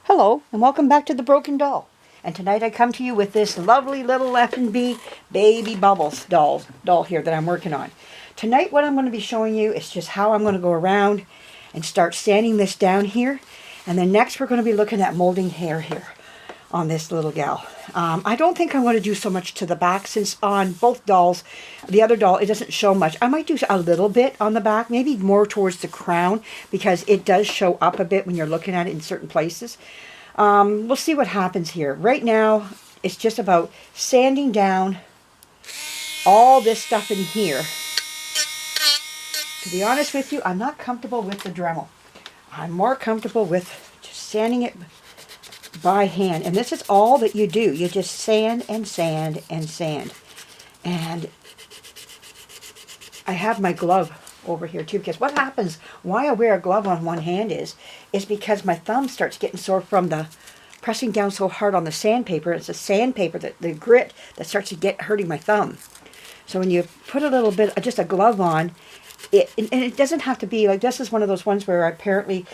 Hello, and welcome back to The Broken Doll. And tonight I come to you with this lovely little F&B Baby Bubbles doll here that I'm working on. Tonight what I'm going to be showing you is just how I'm going to go around and start sanding this down here. And then next we're going to be looking at molding hair here on this little gal. I don't think I'm going to do so much to the back, since on both dolls, the other doll, it doesn't show much. I might do a little bit on the back, maybe more towards the crown, because it does show up a bit when you're looking at it in certain places. We'll see what happens here. Right now, it's just about sanding down all this stuff in here. To be honest with you, I'm not comfortable with the Dremel. I'm more comfortable with just sanding it by hand. And this is all that you do. You just sand and sand and sand. And I have my glove over here too, because what happens, why I wear a glove on one hand is because my thumb starts getting sore from the pressing down so hard on the sandpaper. It's the sandpaper, the grit, that starts to get hurting my thumb. So when you put a little bit, just a glove on, and it doesn't have to be like, this is one of those ones where apparently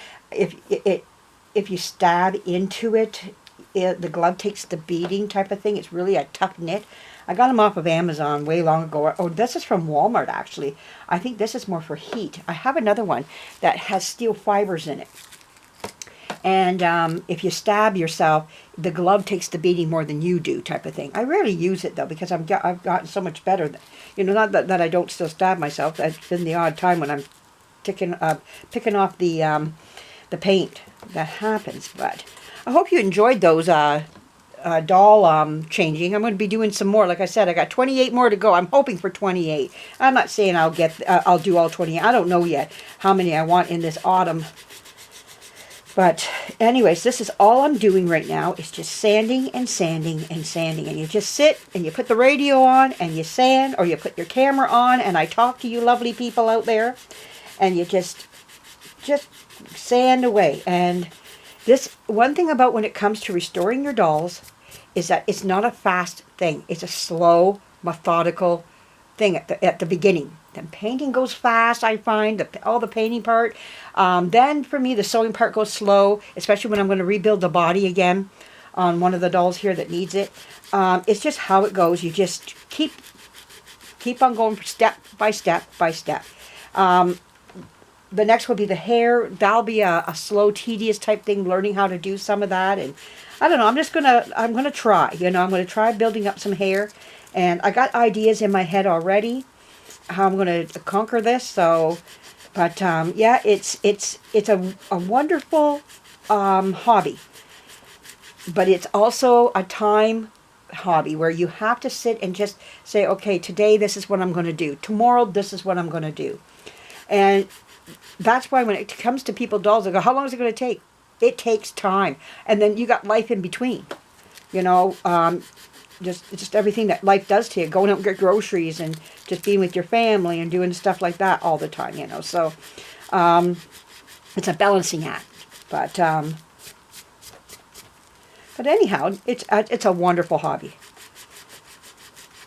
if you stab into it, the glove takes the beating type of thing. It's really a tough knit. I got them off of Amazon way long ago. Oh, this is from Walmart, actually. I think this is more for heat. I have another one that has steel fibers in it. And if you stab yourself, the glove takes the beating more than you do, type of thing. I rarely use it, though, because I've gotten so much better. You know, not that I don't still stab myself. It's been the odd time when I'm picking off the paint that happens. But I hope you enjoyed those doll changing. I'm going to be doing some more. Like I said, I got 28 more to go. I'm hoping for 28. I'm not saying I'll do all 28. I don't know yet how many I want in this autumn. But anyways, this is all I'm doing right now, is just sanding and sanding and sanding. And you just sit and you put the radio on and you sand, or you put your camera on and I talk to you lovely people out there, and you just sand away. And this one thing about when it comes to restoring your dolls is that it's not a fast thing. It's a slow, methodical thing at the beginning. Then painting goes fast, I find, all the painting part. Then for me, the sewing part goes slow, especially when I'm going to rebuild the body again on one of the dolls here that needs it. It's just how it goes. You just keep on going step by step by step. The next will be the hair. That'll be a slow, tedious type thing, learning how to do some of that. And I don't know, I'm gonna try, you know, I'm gonna try building up some hair. And I got ideas in my head already how I'm gonna conquer this. So, but yeah, it's a wonderful hobby. But it's also a time hobby where you have to sit and just say, okay, today this is what I'm going to do. Tomorrow this is what I'm going to do. And that's why when it comes to people dolls, I go, how long is it going to take? It takes time. And then you got life in between. You know, just everything that life does to you. Going out and get groceries and just being with your family and doing stuff like that all the time, you know. So it's a balancing act. But anyhow, it's a wonderful hobby.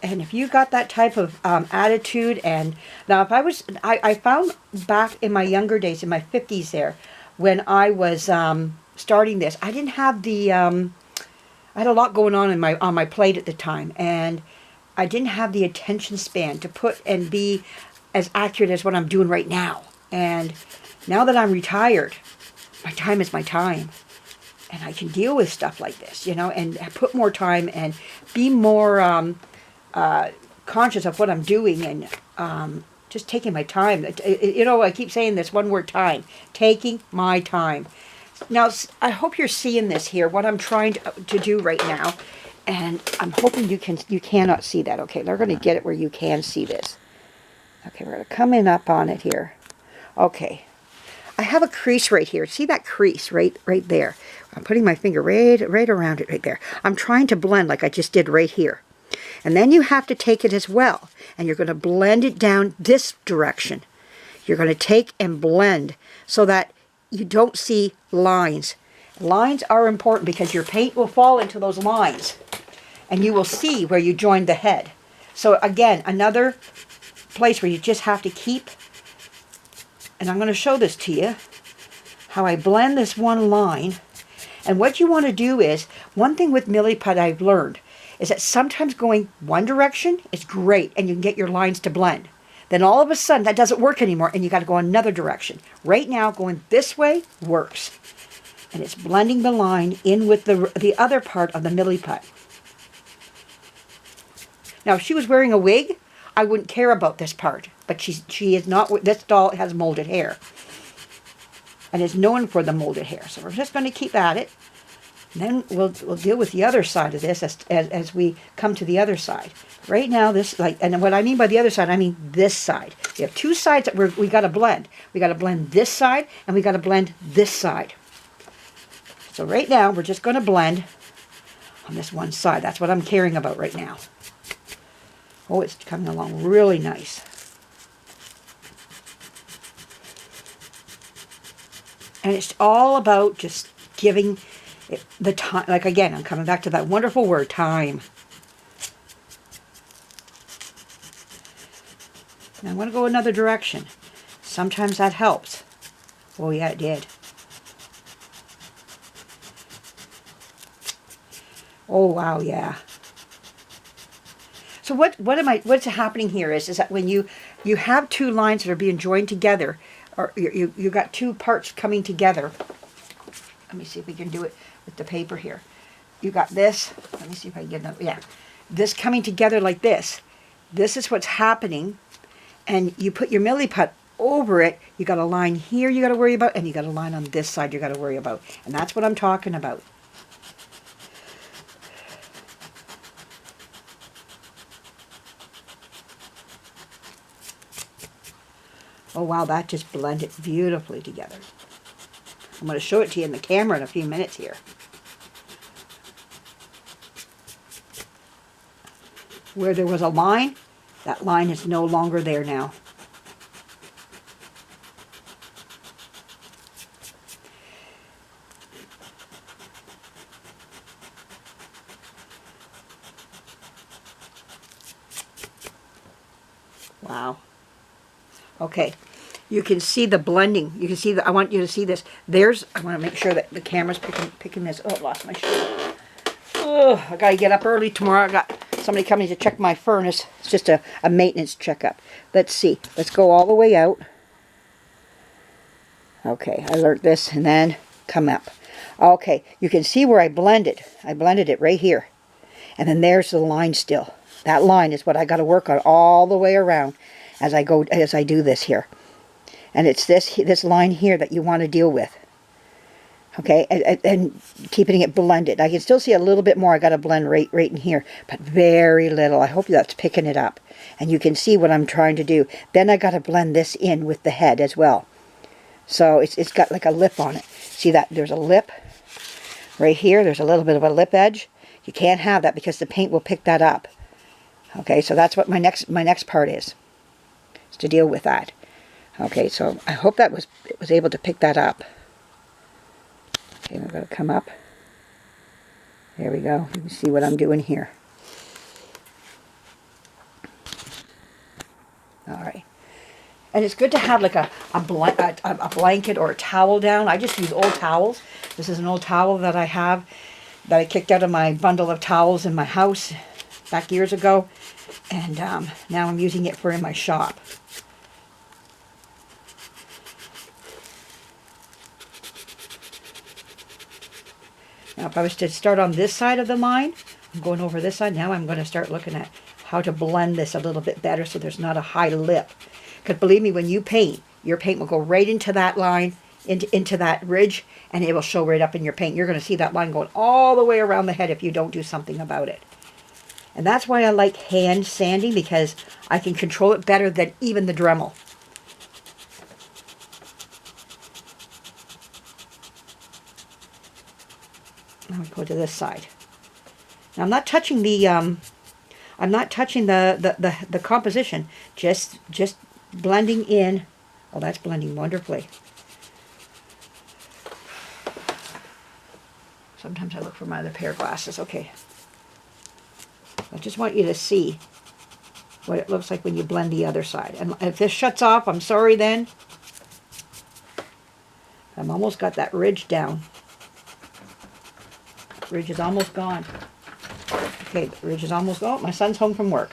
And if you got that type of attitude, and now if I found back in my younger days, in my 50s there, when I was starting this, I didn't have the, I had a lot going on on my plate at the time, and I didn't have the attention span to put and be as accurate as what I'm doing right now. And now that I'm retired, my time is my time. And I can deal with stuff like this, you know, and put more time and be more conscious of what I'm doing, and just taking my time. You know, I keep saying this one word, time. Taking my time. Now, I hope you're seeing this here, what I'm trying to do right now. And I'm hoping you cannot see that. Okay, they're going to get it where you can see this. Okay, we're going to come in up on it here. Okay. I have a crease right here. See that crease right there? I'm putting my finger right around it right there. I'm trying to blend like I just did right here. And then you have to take it as well, and you're going to blend it down this direction. You're going to take and blend so that you don't see lines. Lines are important because your paint will fall into those lines, and you will see where you joined the head. So again, another place where you just have to keep, and I'm going to show this to you, how I blend this one line, And what you want to do is, one thing with Milliput I've learned is that sometimes going one direction is great and you can get your lines to blend. Then all of a sudden that doesn't work anymore and you got to go another direction. Right now going this way works. And it's blending the line in with the other part of the Milliput. Now if she was wearing a wig, I wouldn't care about this part. But she is not, this doll has molded hair. And is known for the molded hair. So we're just going to keep at it. And then we'll deal with the other side of this as we come to the other side. Right now, this, like, and what I mean by the other side, I mean this side. We have two sides that we got to blend. We got to blend this side, and we got to blend this side. So right now, we're just going to blend on this one side. That's what I'm caring about right now. Oh, it's coming along really nice. And it's all about just giving the time, like again, I'm coming back to that wonderful word, time. Now I'm going to go another direction. Sometimes that helps. Oh yeah, it did. Oh wow, yeah. So what's happening here is that when you have two lines that are being joined together, or you got two parts coming together. Let me see if we can do it with the paper here. You got this. Let me see if I can get that. Yeah. This coming together like this. This is what's happening. And you put your Milliput over it. You got a line here you got to worry about. And you got a line on this side you got to worry about. And that's what I'm talking about. Oh wow, that just blended beautifully together. I'm going to show it to you in the camera in a few minutes here. Where there was a line, that line is no longer there now. Wow. Okay. You can see the blending. You can see that. I want you to see this. I want to make sure that the camera's picking this. Oh, I lost my shirt. Oh, I got to get up early tomorrow. I got somebody coming to check my furnace. It's just a maintenance checkup. Let's see. Let's go all the way out. Okay, I learned this and then come up. Okay, you can see where I blended. I blended it right here. And then there's the line still. That line is what I got to work on all the way around as I do this here. And it's this line here that you want to deal with. Okay, and keeping it blended. I can still see a little bit more. I got to blend right in here, but very little. I hope that's picking it up. And you can see what I'm trying to do. Then I got to blend this in with the head as well. So it's got like a lip on it. See that? There's a lip right here. There's a little bit of a lip edge. You can't have that because the paint will pick that up. Okay, so that's what my next part is to deal with that. Okay, so I hope that was able to pick that up. Okay, we're going to come up. There we go. You can see what I'm doing here. All right. And it's good to have like a blanket or a towel down. I just use old towels. This is an old towel that I have that I kicked out of my bundle of towels in my house back years ago. And now I'm using it for in my shop. Now if I was to start on this side of the line, I'm going over this side. Now I'm going to start looking at how to blend this a little bit better so there's not a high lip. Because believe me, when you paint, your paint will go right into that line, into that ridge, and it will show right up in your paint. You're going to see that line going all the way around the head if you don't do something about it. And that's why I like hand sanding, because I can control it better than even the Dremel. Now we go to this side. Now I'm not touching the composition. Just blending in. Oh, that's blending wonderfully. Sometimes I look for my other pair of glasses. Okay. I just want you to see what it looks like when you blend the other side. And if this shuts off, I'm sorry then. I've almost got that ridge down. Ridge is almost gone. Okay, the ridge is almost gone. My son's home from work.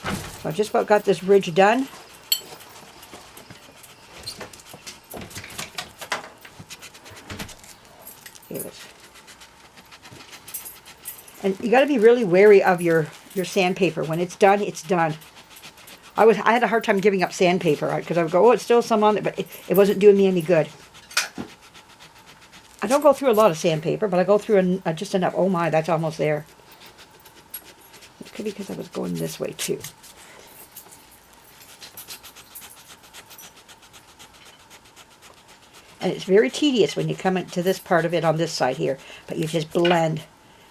So I've just about got this ridge done. Here it is. And you got to be really wary of your sandpaper. When it's done, it's done. I had a hard time giving up sandpaper because I would go, oh, it's still some on it, but it wasn't doing me any good. I don't go through a lot of sandpaper, but I go through just enough. Oh my, that's almost there. It could be because I was going this way too. And it's very tedious when you come into this part of it on this side here, but you just blend.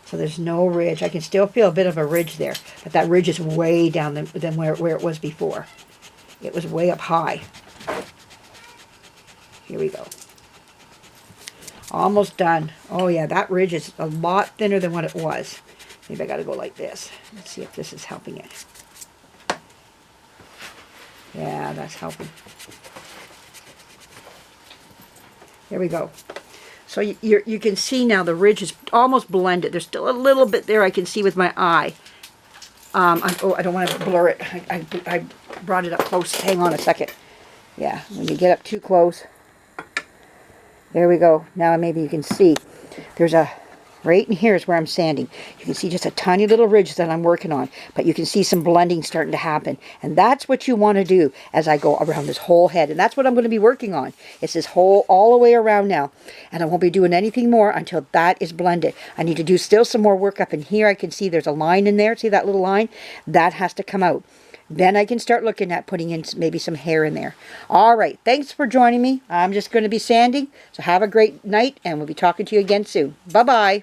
So there's no ridge. I can still feel a bit of a ridge there, but that ridge is way down than where it was before. It was way up high. Here we go. Almost done. Oh yeah, that ridge is a lot thinner than what it was. Maybe I got to go like this. Let's see if this is helping it. Yeah, that's helping. There we go. So you can see now the ridge is almost blended. There's still a little bit there I can see with my eye. Oh, I don't want to blur it. I brought it up close. Hang on a second. Yeah, when you get up too close. There we go. Now maybe you can see. There's right in here is where I'm sanding. You can see just a tiny little ridge that I'm working on. But you can see some blending starting to happen. And that's what you want to do as I go around this whole head. And that's what I'm going to be working on. It's this whole, all the way around now. And I won't be doing anything more until that is blended. I need to do still some more work up in here. I can see there's a line in there. See that little line? That has to come out. Then I can start looking at putting in maybe some hair in there. All right. Thanks for joining me. I'm just going to be sanding. So have a great night, and we'll be talking to you again soon. Bye-bye.